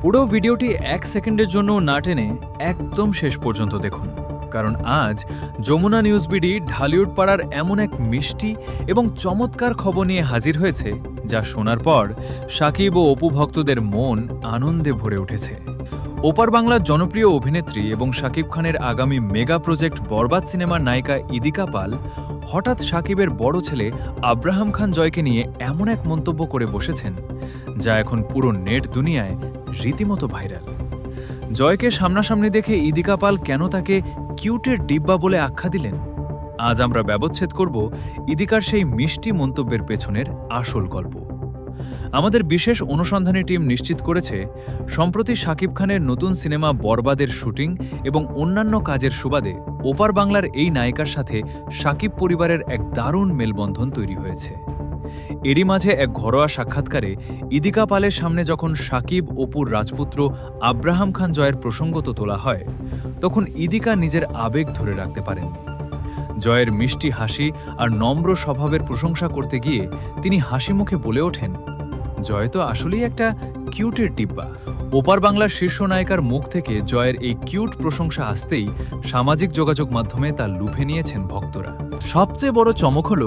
পুরো ভিডিওটি 1 সেকেন্ডের জন্য না টেনে একদম শেষ পর্যন্ত দেখুন, কারণ আজ যমুনা নিউজ বিডি ঢালিউড পাড়ার এমন এক মিষ্টি এবং চমৎকার খবর নিয়ে হাজির হয়েছে যা শোনার পর শাকিব ও অপু ভক্তদের মন আনন্দে ভরে উঠেছে। ওপার বাংলার জনপ্রিয় অভিনেত্রী এবং শাকিব খানের আগামী মেগা প্রজেক্ট বরবাদ সিনেমার নায়িকা ইদিকা পাল হঠাৎ শাকিবের বড় ছেলে আব্রাহাম খান জয়কে নিয়ে এমন এক মন্তব্য করে বসেছেন যা এখন পুরো নেট দুনিয়ায় রীতিমতো ভাইরাল। জয়কে সামনাসামনি দেখে ইদিকা পাল কেন তাকে কিউটের ডিব্বা বলে আখ্যা দিলেন, আজ আমরা ব্যবচ্ছেদ করব ইদিকার সেই মিষ্টি মন্তব্যের পেছনের আসল গল্প। আমাদের বিশেষ অনুসন্ধানী টিম নিশ্চিত করেছে, সম্প্রতি শাকিব খানের নতুন সিনেমা বরবাদের শুটিং এবং অন্যান্য কাজের সুবাদে ওপার বাংলার এই নায়িকার সাথে শাকিব পরিবারের এক দারুণ মেলবন্ধন তৈরি হয়েছে। এরই মাঝে এক ঘরোয়া সাক্ষাৎকারে ইদিকা পালের সামনে যখন শাকিব অপুর রাজপুত্র আব্রাহাম খান জয়ের প্রসঙ্গত তোলা হয়, তখন ইদিকা নিজের আবেগ ধরে রাখতে পারেননি। জয়ের মিষ্টি হাসি আর নম্র স্বভাবের প্রশংসা করতে গিয়ে তিনি হাসি মুখে বলে ওঠেন, জয় তো আসলেই একটা কিউটের ডিব্বা। ওপার বাংলার শীর্ষ নায়িকার মুখ থেকে জয়ের এই কিউট প্রশংসা আসতেই সামাজিক যোগাযোগ মাধ্যমে তা লুফে নিয়েছেন ভক্তরা। সবচেয়ে বড় চমক হল,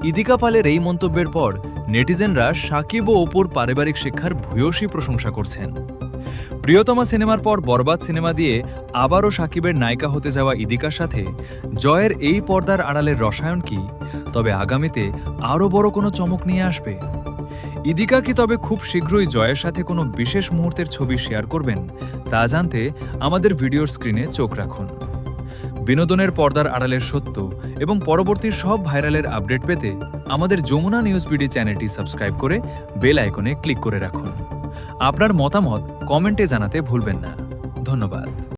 ইদিকা পালের এই মন্তব্যের পর নেটিজেনরা শাকিব ও অপুর পারিবারিক শিক্ষার ভূয়সী প্রশংসা করছেন। প্রিয়তমা সিনেমার পর বরবাদ সিনেমা দিয়ে আবারও শাকিবের নায়িকা হতে যাওয়া ইদিকার সাথে জয়ের এই পর্দার আড়ালের রসায়ন কি তবে আগামীতে আরও বড় কোনো চমক নিয়ে আসবে? ইদিকা কি তবে খুব শীঘ্রই জয়ের সাথে কোনো বিশেষ মুহূর্তের ছবি শেয়ার করবেন, তা জানতে আমাদের ভিডিওর স্ক্রিনে চোখ রাখুন। বিনোদনের পর্দার আড়ালের সত্য এবং পরবর্তী সব ভাইরালের আপডেট পেতে আমাদের যমুনা নিউজ বিডি চ্যানেলটি সাবস্ক্রাইব করে বেল আইকনে ক্লিক করে রাখুন। আপনার মতামত কমেন্টে জানাতে ভুলবেন না। ধন্যবাদ।